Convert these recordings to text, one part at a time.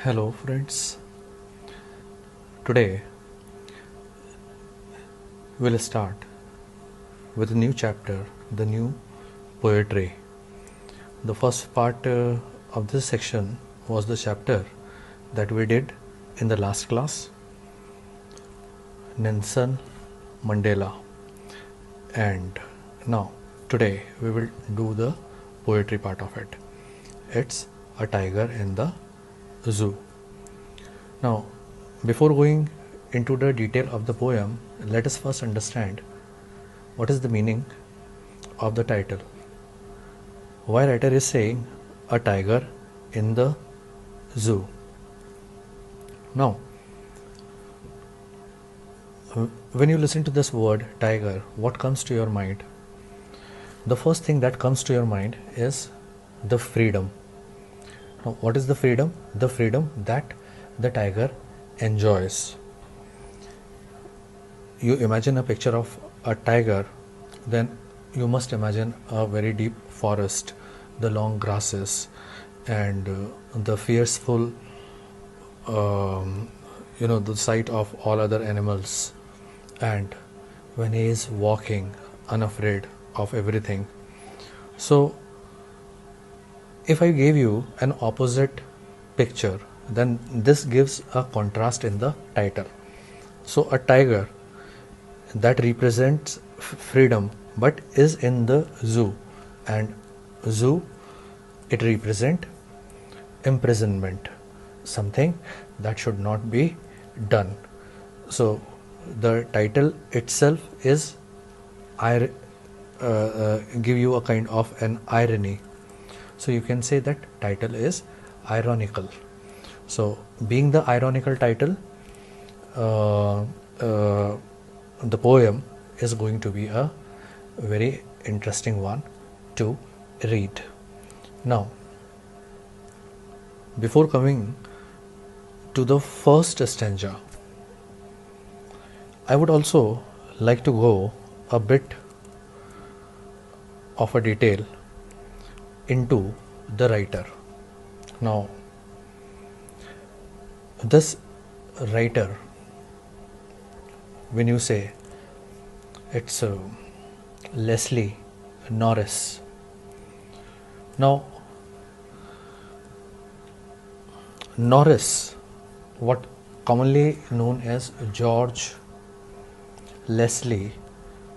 Hello, friends. Today we'll start with a new chapter, the new poetry. The first part of this section was the chapter that we did in the last class, Nelson Mandela. And now, today we will do the poetry part of it. It's a tiger in the zoo. Now, before going into the detail of the poem, let us first understand what is the meaning of the title. Why writer is saying a tiger in the zoo. Now, when you listen to this word tiger, what comes to your mind? The first thing that comes to your mind is the freedom. Now, what is the freedom? The freedom that the tiger enjoys. You imagine a picture of a tiger, then you must imagine a very deep forest, the long grasses, and the fearful, the sight of all other animals. And when he is walking unafraid of everything. So, if I gave you an opposite picture, then this gives a contrast in the title. So, a tiger that represents freedom but is in the zoo, and zoo, it represents imprisonment, something that should not be done. So the title itself is give you a kind of an irony. So you can say that title is ironical. So being the ironical title, the poem is going to be a very interesting one to read. Now, before coming to the first stanza, I would also like to go a bit of a detail into the writer. Now, this writer, when you say it's Leslie Norris. Now, Norris, what commonly known as George Leslie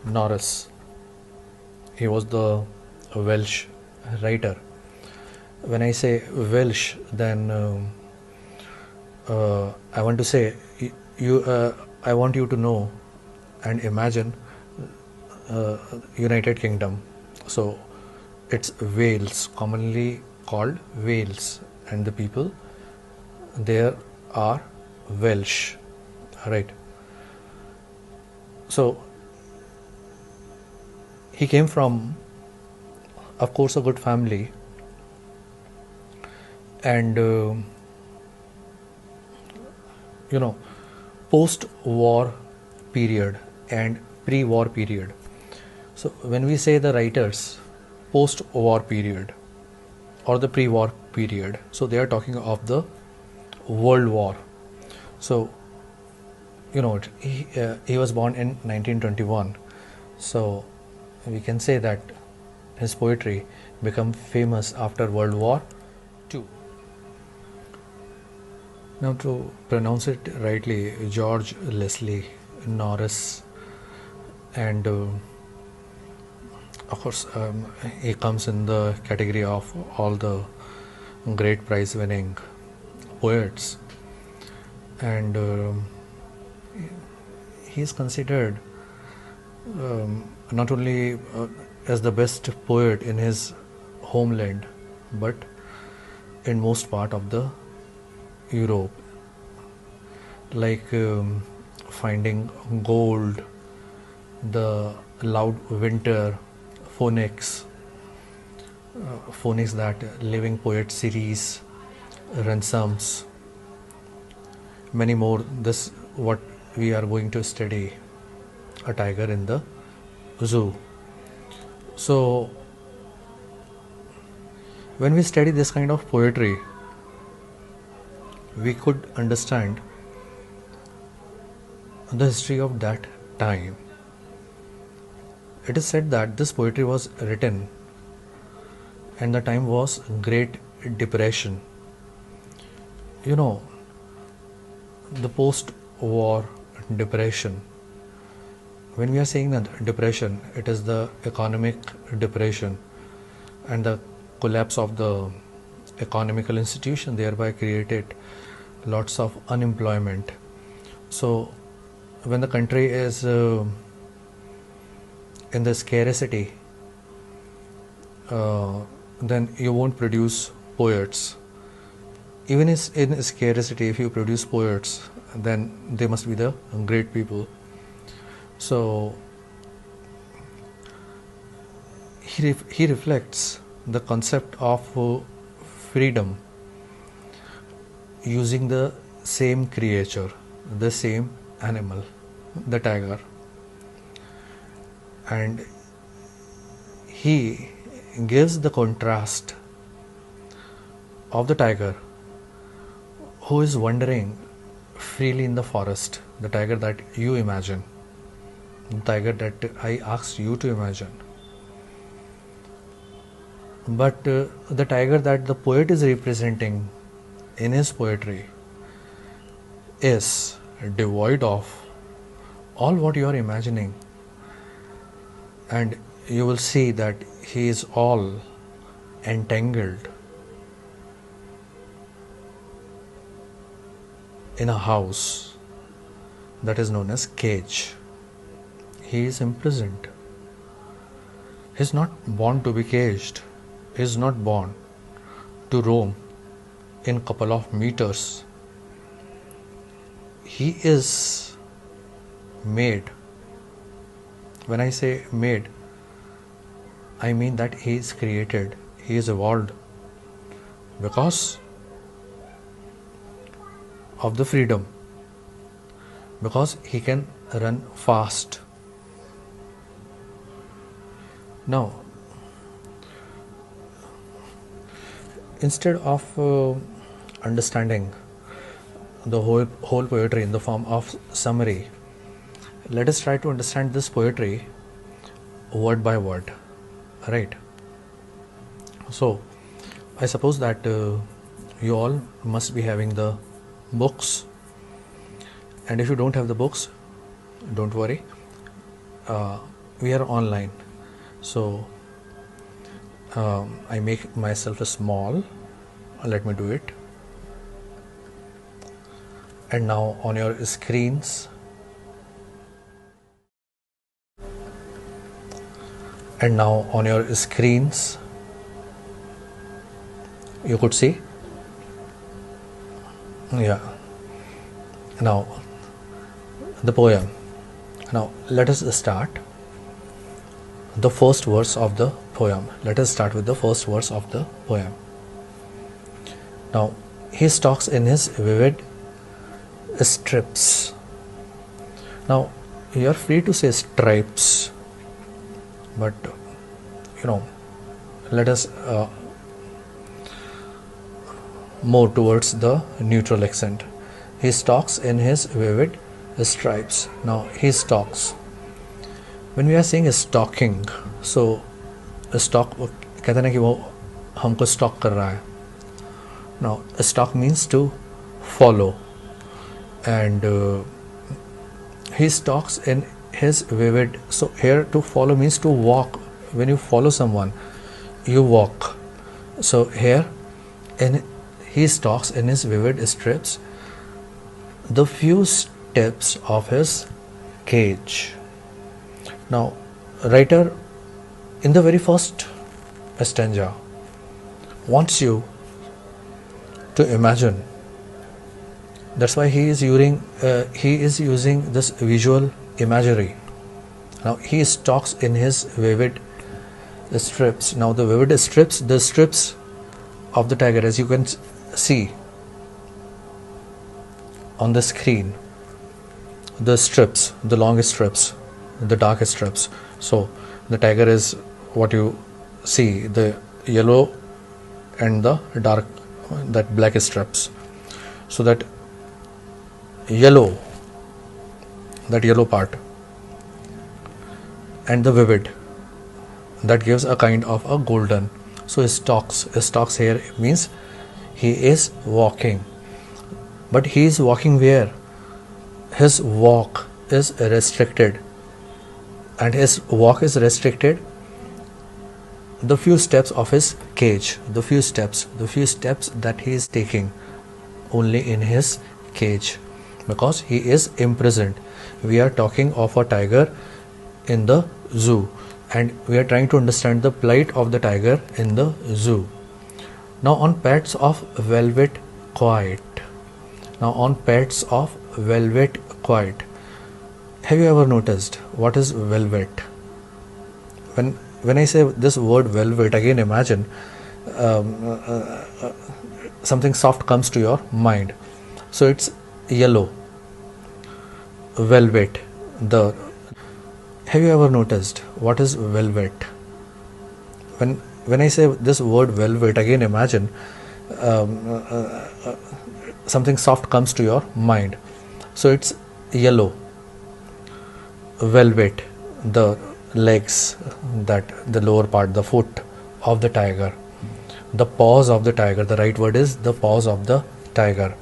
Norris, he was the Welsh writer. When I say Welsh, then I want to say I want you to know and imagine United Kingdom. So it's Wales, commonly called Wales, and the people there are Welsh, right? So he came from, of course, a good family, and post-war period and pre-war period. So when we say the writers post-war period or the pre-war period, so they are talking of the World War. So he was born in 1921. So we can say that his poetry became famous after World War II. Now, to pronounce it rightly, George Leslie Norris, and of course he comes in the category of all the great prize winning poets, and he is considered not only as the best poet in his homeland, but in most part of the Europe, like Finding Gold, The Loud Winter, Phoenix, that Living Poet series, Ransoms, many more. This what we are going to study, a tiger in the zoo. So when we study this kind of poetry, we could understand the history of that time. It is said that this poetry was written and the time was Great Depression. You know, the post-war depression. When we are saying that depression, it is the economic depression and the collapse of the economical institution thereby created lots of unemployment. So when the country is in the scarcity, then you won't produce poets. Even in scarcity, if you produce poets, then they must be the great people. So he reflects the concept of freedom using the same creature, the same animal, the tiger, and he gives the contrast of the tiger who is wandering freely in the forest, the tiger that you imagine, the tiger that I asked you to imagine. But the tiger that the poet is representing in his poetry is devoid of all what you are imagining, and you will see that he is all entangled in a house that is known as cage. He is imprisoned. He is not born to be caged. He is not born to roam in couple of meters. He is made. When I say made, I mean that he is created. He is evolved because of the freedom, because he can run fast. Now, instead of understanding the whole poetry in the form of summary, let us try to understand this poetry word by word, right? So I suppose that you all must be having the books, and if you don't have the books, don't worry, we are online. So I make myself a small, let me do it, and now on your screens, you could see, yeah, now the poem. Now let us start the first verse of the poem. Let us start with the first verse of the poem. Now, he stalks in his vivid strips. Now, you are free to say stripes, but let us more towards the neutral accent. He stalks in his vivid stripes. Now, he stalks. When we are saying stalking, so stalk कहते हैं ना कि वो हमको stalk कर रहा है. Now, stalk means to follow, and he stalks in his vivid. So here, to follow means to walk. When you follow someone, you walk. So here, he stalks in his vivid strips the few steps of his cage. Now, writer in the very first stanza wants you to imagine. That's why he is using this visual imagery. Now, he stalks in his vivid strips. Now, the vivid strips, the strips of the tiger, as you can see on the screen, the strips, the long strips, the dark strips. So the tiger is what you see, the yellow and the dark, that black strips. So that yellow, that yellow part, and the vivid, that gives a kind of a golden. So stalks here means he is walking, but he is walking where? His walk is restricted, and his walk is restricted the few steps of his cage, the few steps that he is taking only in his cage, because he is imprisoned. We are talking of a tiger in the zoo, and we are trying to understand the plight of the tiger in the zoo. Now on pets of velvet quiet. Now on pets of velvet quiet. Have you ever noticed what is velvet? When I say this word velvet, again imagine something soft comes to your mind. So it's yellow, velvet. The Have you ever noticed what is velvet? When I say this word velvet, again imagine something soft comes to your mind. So it's yellow, velvet. The legs, that the lower part, the foot of the tiger, the paws of the tiger, the right word is the paws of the tiger,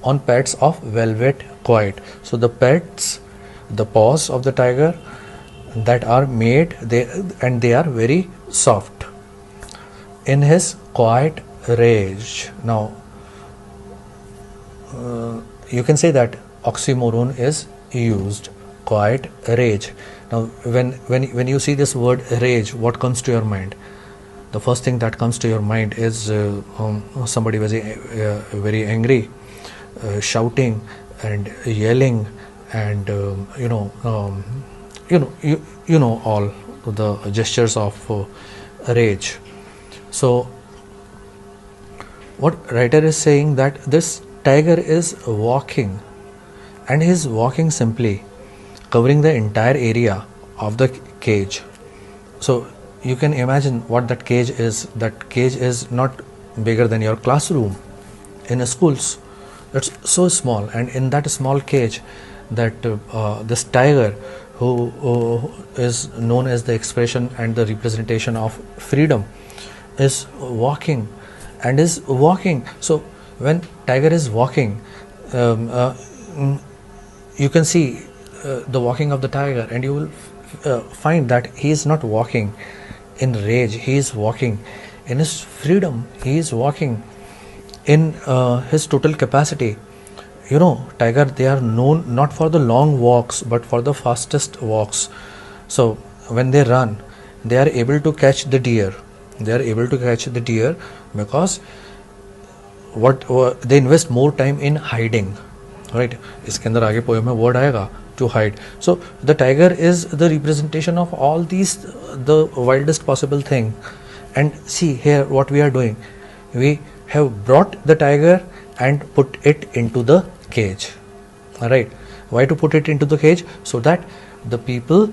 on pads of velvet quiet. So the pads, the paws of the tiger that are made, they are very soft, in his quiet rage. Now you can say that oxymoron is used, quiet rage. Now when you see this word rage, what comes to your mind? The first thing that comes to your mind is somebody very angry, shouting and yelling, and you know all the gestures of rage. So what writer is saying, that this tiger is walking, and he is walking simply, covering the entire area of the cage. So you can imagine what that cage is. That cage is not bigger than your classroom in schools. It's so small, and in that small cage, that this tiger, who is known as the expression and the representation of freedom, is walking and is walking. So when tiger is walking, you can see the walking of the tiger, and you will find that he is not walking in rage, he is walking in his freedom, he is walking in his total capacity. You know, tiger, they are known not for the long walks but for the fastest walks. So when they run, they are able to catch the deer, because they invest more time in hiding, right? इसके अंदर आगे poem में word आएगा to hide. So the tiger is the representation of all these, the wildest possible thing. And see here what we are doing, we have brought the tiger and put it into the cage. All right, why to put it into the cage? So that the people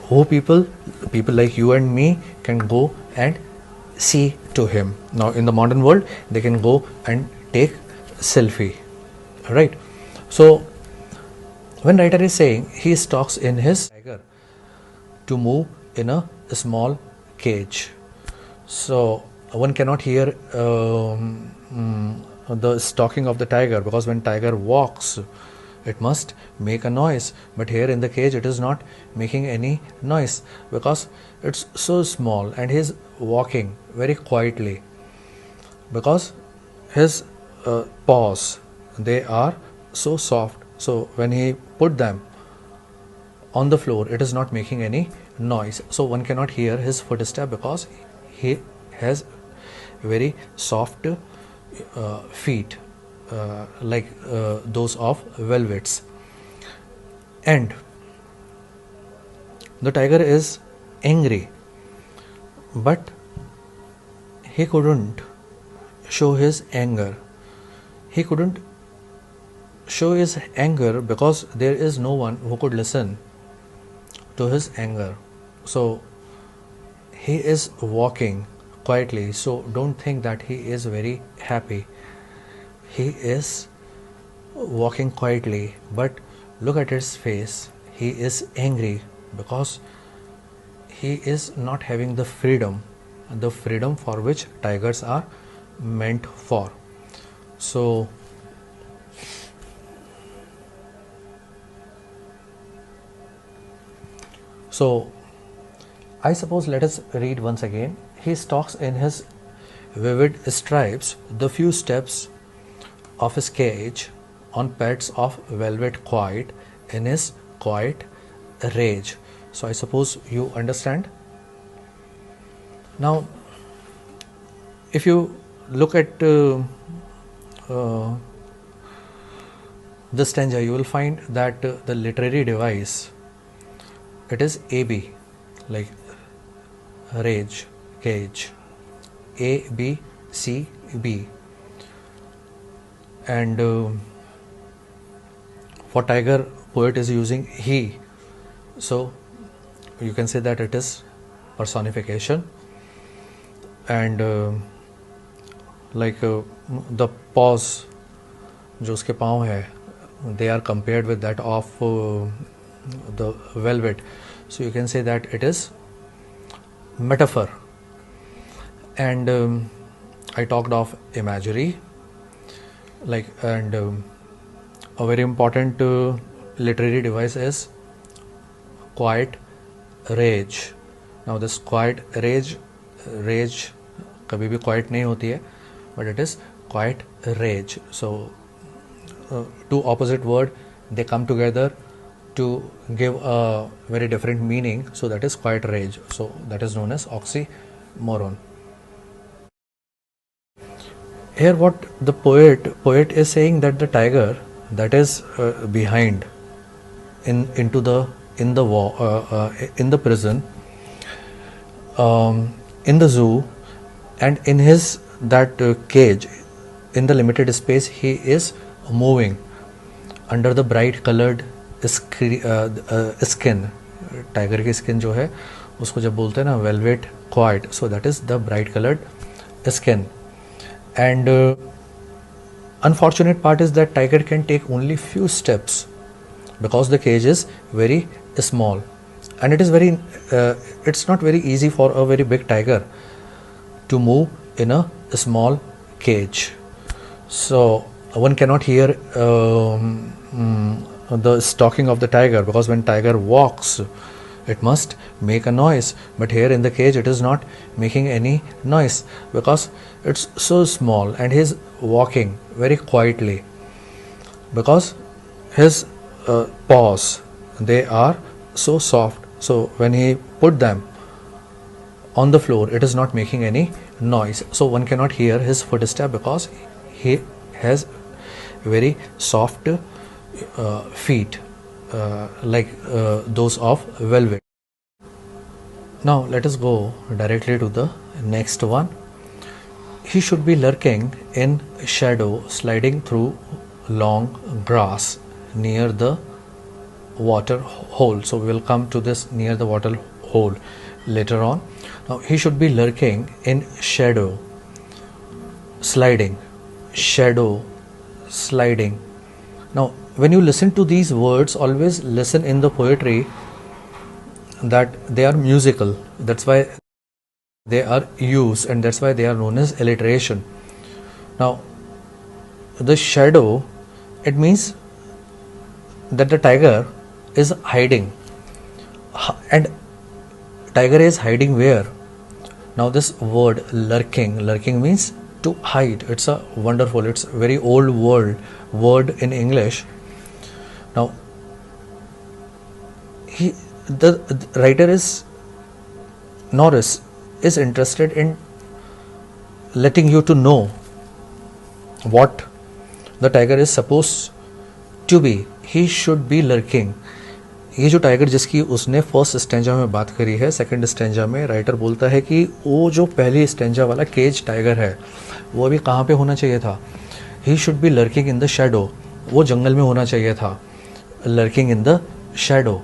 like you and me can go and see to him. Now in the modern world, they can go and take selfie. All right, so when writer is saying he stalks in his tiger to move in a small cage, so one cannot hear the stalking of the tiger, because when tiger walks, it must make a noise. But here in the cage, it is not making any noise, because it's so small, and he is walking very quietly, because his paws, they are so soft. So when he put them on the floor, it is not making any noise. So one cannot hear his footstep, because he has very soft feet, like those of velvets. And the tiger is angry, but he couldn't show his anger. He couldn't show his anger because there is no one who could listen to his anger. So he is walking quietly. So don't think that he is very happy. He is walking quietly, but look at his face. He is angry because he is not having the freedom for which tigers are meant for. So I suppose let us read once again. He stalks in his vivid stripes the few steps of his cage on pads of velvet quiet in his quiet rage. So I suppose you understand. Now, if you look at uh, the stanza, you will find that the literary device, it is AB, like rage, cage, A B C B, and for tiger, poet is using he. So you can say that it is personification, and the paws जो उसके पाँव है, they are compared with that of the velvet. So you can say that it is metaphor. And I talked of imagery, and a very important literary device is quiet rage. Now this quiet rage कभी भी quiet नहीं होती है, but it is quiet rage. So two opposite word, they come together to give a very different meaning. So that is quiet rage. So that is known as oxymoron. Here what the poet is saying, that the tiger that is behind in the prison, in the zoo, and in his that cage, in the limited space, he is moving under the bright colored skin. Tiger की skin जो है उसको जब बोलते हैं ना velvet quite, so that is the bright coloured skin. And unfortunate part is that tiger can take only few steps because the cage is very small, and it is very it's not very easy for a very big tiger to move in a small cage. So one cannot hear the stalking of the tiger, because when tiger walks it must make a noise, but here in the cage it is not making any noise because it's so small, and he is walking very quietly because his paws, they are so soft. So when he put them on the floor, it is not making any noise, so one cannot hear his footstep because he has very soft feet, those of velvet. Now let us go directly to the next one. He should be lurking in shadow, sliding through long grass near the water hole. So we will come to this near the water hole later on. Now he should be lurking in shadow, sliding, shadow, sliding. Now when you listen to these words, always listen in the poetry that they are musical. That's why they are used, and that's why they are known as alliteration. Now the shadow, it means that the tiger is hiding, and tiger is hiding where? Now this word lurking means to hide. It's a wonderful, it's very old word in English. Now the writer is Norris is interested in letting you to know what the tiger is supposed to be. He should be lurking. ये जो tiger जिसकी उसने first stanza में बात करी है, second stanza में writer बोलता है कि वो जो पहली स्टेंजा वाला केज टाइगर है वो अभी कहाँ पे होना चाहिए था? He should be lurking in the shadow. वो जंगल में होना चाहिए था. लर्किंग इन द शेडो,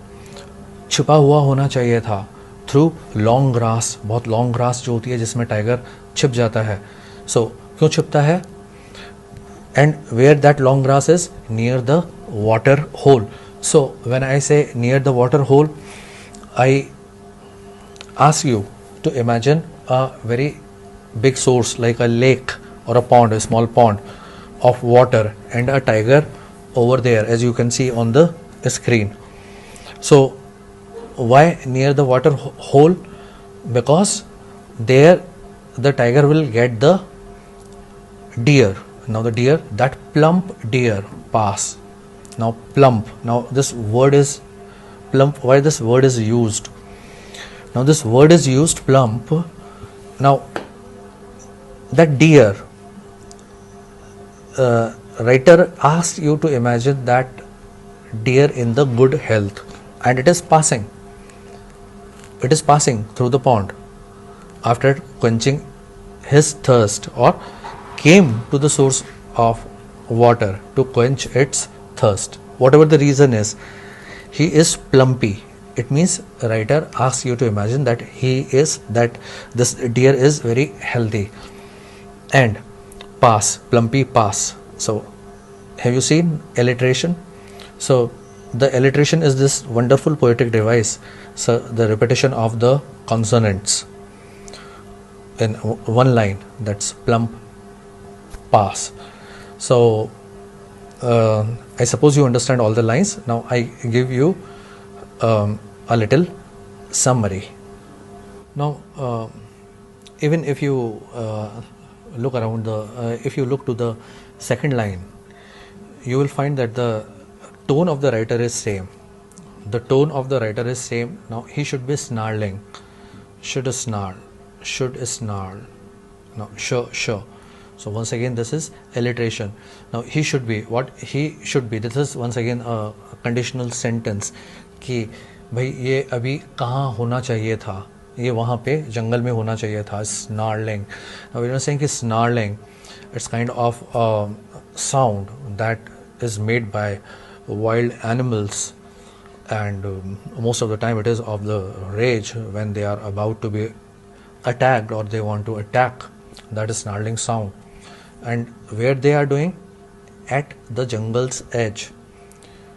छिपा हुआ होना चाहिए था. थ्रू लॉन्ग ग्रास, बहुत लॉन्ग ग्रास जो होती है जिसमें टाइगर छिप जाता है. सो क्यों छिपता है? and where that long grass is, near the water hole. So when I say near the water hole, I ask you to imagine a very big source like a lake or a pond, a small pond of water, and a tiger over there, as you can see on the screen. So why near the water hole? Because there the tiger will get the deer. Now the deer, that plump deer pass. Now plump, now this word is plump. Why this word is used? Now this word is used, plump. Now that deer, writer asks you to imagine that deer in the good health, and it is passing through the pond after quenching his thirst, or came to the source of water to quench its thirst. Whatever the reason is, he is plumpy. It means writer asks you to imagine that this deer is very healthy. And pass, plumpy pass. So have you seen alliteration? So the alliteration is this wonderful poetic device. So the repetition of the consonants in one line, that's plump pass. So I suppose you understand all the lines. Now I give you a little summary. Now even if you look around if you look to the second line, you will find that the tone of the writer is same. The tone of the writer is same. Now he should be snarling, should snarl, now sure. So once again this is alliteration. Now he should be, what he should be, this is once again a conditional sentence कि भाई ये अभी कहाँ होना चाहिए था, ये वहाँ पे जंगल में होना चाहिए था. Snarling. Now we are saying कि snarling, it's kind of a sound that is made by wild animals, and most of the time it is of the rage when they are about to be attacked or they want to attack. That is snarling sound. And where they are doing? At the jungle's edge.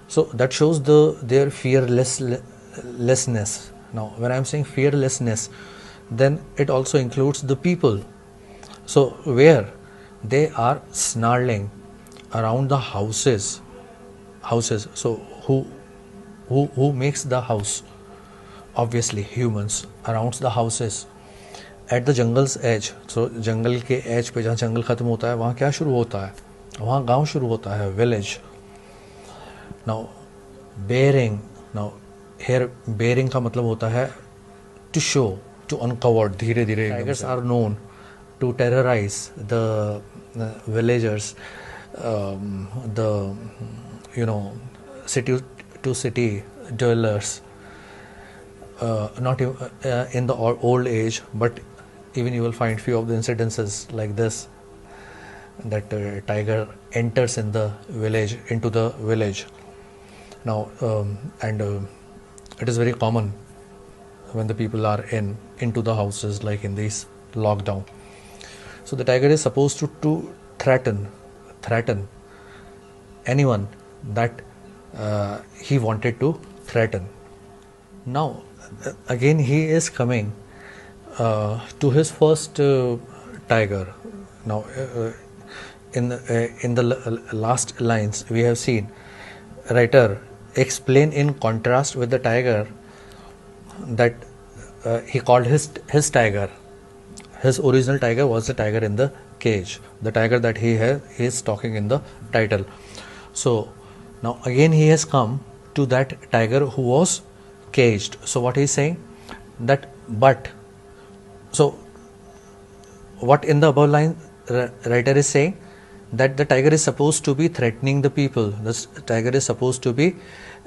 So that shows their fearlessness. Now when I am saying fearlessness, then it also includes the people. So where they are snarling around the houses. So who makes the house? Obviously humans, around the houses. At the jungle's edge. So जंगल के edge पे, जहाँ जंगल खत्म होता है, वहाँ क्या शुरू होता है? वहाँ गांव शुरू होता है, village. Now bearing. Now here bearing का मतलब होता है to show, to uncover. धीरे धीरे. Tigers are known to terrorize the villagers, the city to city dwellers. Not in the old age, but even you will find few of the incidences like this, that tiger enters into the village. Now it is very common when the people are into the houses, like in this lockdown. So the tiger is supposed to threaten anyone that he wanted to threaten. Now again he is coming to his first tiger. Now in the last lines we have seen writer explain in contrast with the tiger that he called his tiger. His original tiger was the tiger in the cage, the tiger that he is talking in the title. So now again he has come to that tiger who was caged. So what he is saying, that but, so what in the above line writer is saying, that the tiger is supposed to be threatening the people. This tiger is supposed to be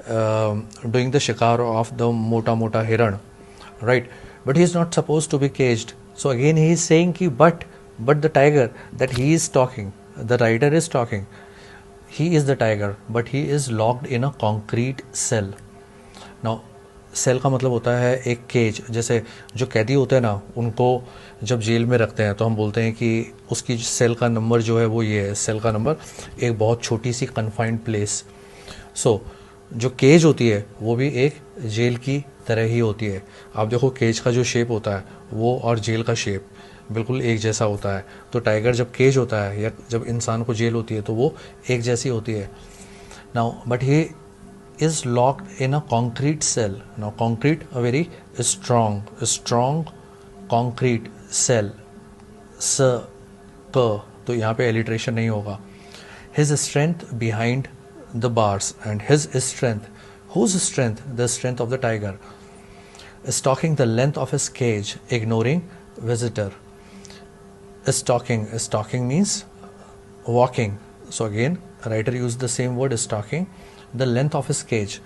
doing the shikar of the mota hiran, right? But he is not supposed to be caged. So again he is saying ki but the tiger that he is talking, the writer is talking, he is the tiger, but he is locked in a concrete cell. Now cell का मतलब होता है एक cage. जैसे जो कैदी होते हैं ना, उनको जब जेल में रखते हैं तो हम बोलते हैं कि उसकी सेल का नंबर जो है वो ये है, सेल का नंबर, एक बहुत छोटी सी कन्फाइंड प्लेस। सो जो केज होती है वो भी एक जेल की तरह ही होती है। आप देखो केज का जो शेप होता है वो और जेल का शेप बिल्कुल एक जैसा होता है। तो टाइगर जब केज होता है या जब इंसान को जेल होती है तो वो एक जैसी होती है। Now but he is locked in a concrete cell. Now concrete, a very strong concrete cell. स क, तो यहाँ पे एलिट्रेशन नहीं होगा. His strength behind the bars, and his strength, whose strength? The strength of the tiger, stalking the length of his cage, ignoring visitor. Stalking means walking. So again writer used the same word, stalking the length of his cage.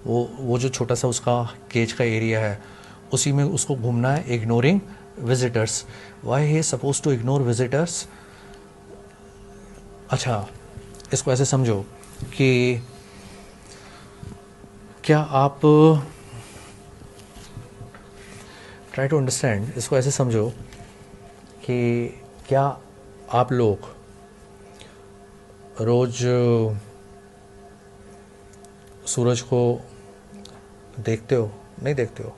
वो जो छोटा सा उसका cage का area है उसी में उसको घूमना है. Ignoring visitors, why he suppose to ignore visitors. अच्छा, इसको ऐसे समझो कि क्या आप ट्राई टू अंडरस्टैंड, इसको ऐसे समझो कि क्या आप लोग रोज सूरज को देखते हो? नहीं देखते हो.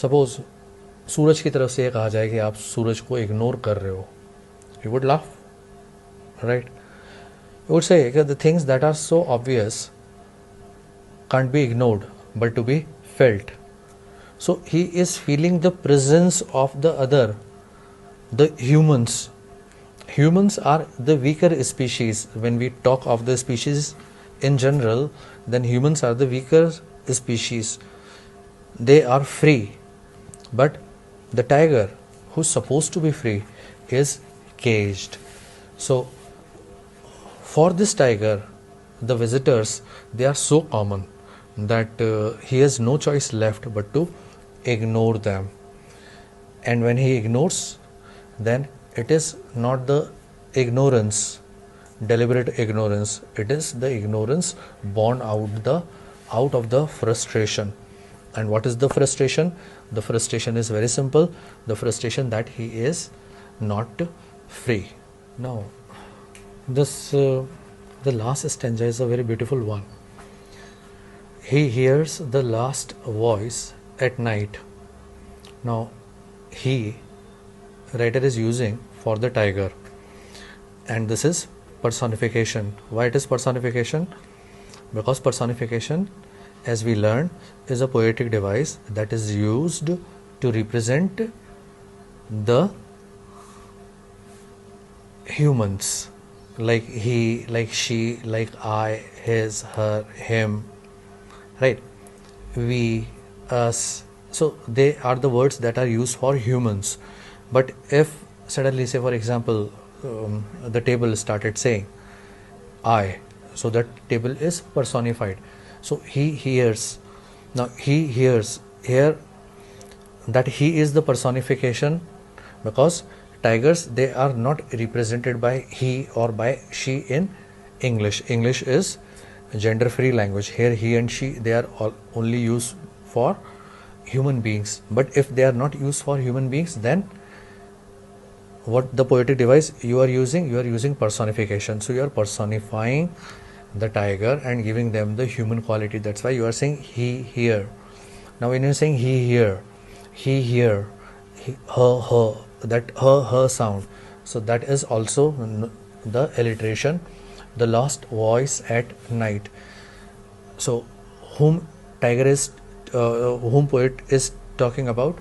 सपोज सूरज की तरफ से ये कहा जाए कि आप सूरज को इग्नोर कर रहे हो, you would laugh, right? You would say the things that are so obvious can't be ignored but to be felt. So he is feeling the presence of the other, the humans. Humans are the weaker species. When we talk of the species in general, then humans are the weaker species. They are free, but the tiger, who's supposed to be free, is caged. So for this tiger, the visitors, they are so common that he has no choice left but to ignore them. And when he ignores, then it is not the ignorance, deliberate ignorance, it is the ignorance born out of the frustration. And what is the frustration? The frustration is very simple, the frustration that he is not free. Now this the last stanza is a very beautiful one. He hears the last voice at night. Now he, writer is using for the tiger, and this is personification. Why it is personification? Because personification, as we learned, is a poetic device that is used to represent the humans, like he, like she, like I, his, her, him, right? We, us. So they are the words that are used for humans. But if suddenly, say for example, the table started saying I, so that table is personified. So he hears. Now he hears here that he is the personification, because tigers, they are not represented by he or by she in English. English is gender free language. Here he and she, they are all only used for human beings. But if they are not used for human beings, then what the poetic device you are using? You are using personification. So you are personifying the tiger and giving them the human quality. That's why you are saying he here. Now when you are saying he here, he here, he, her, that her sound, so that is also the alliteration, the last voice at night. So whom tiger is whom poet is talking about?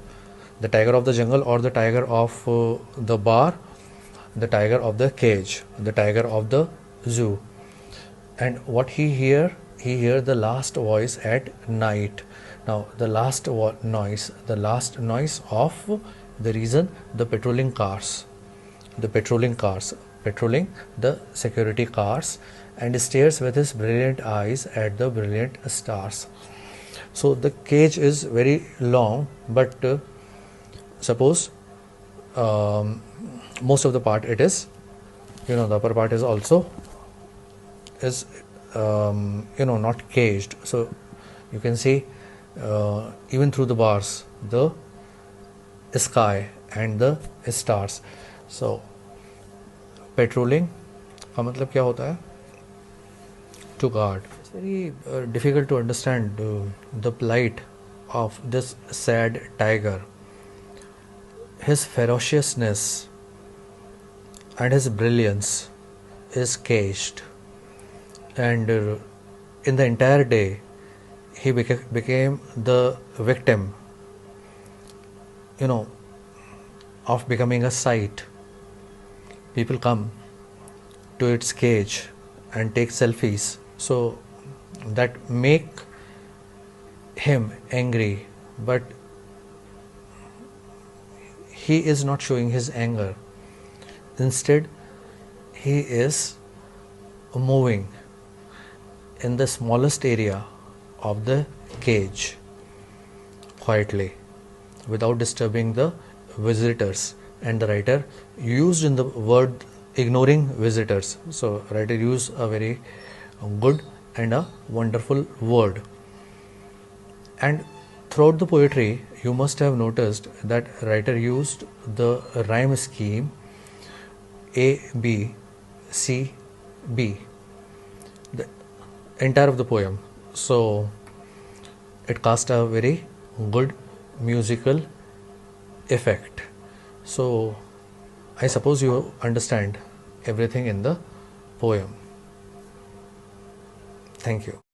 The tiger of the jungle, or the tiger of the bar, the tiger of the cage, the tiger of the zoo. And what he hear the last voice at night. Now the last noise of the reason, the patrolling cars, patrolling the security cars, and stares with his brilliant eyes at the brilliant stars. So the cage is very long, but suppose most of the part it is, the upper part is also is not caged. So you can see even through the bars, the sky and the stars. So patrolling का मतलब क्या होता है? To guard. It's very difficult to understand the plight of this sad tiger. His ferociousness and his brilliance is caged, and in the entire day he became the victim, of becoming a sight. People come to its cage and take selfies, so that make him angry, but he is not showing his anger. Instead, he is moving in the smallest area of the cage quietly without disturbing the visitors. And the writer used in the word ignoring visitors. So writer used a very good and a wonderful word. And throughout the poetry, you must have noticed that writer used the rhyme scheme A, B, C, B, the entire of the poem. So it cast a very good musical effect. So I suppose you understand everything in the poem. Thank you.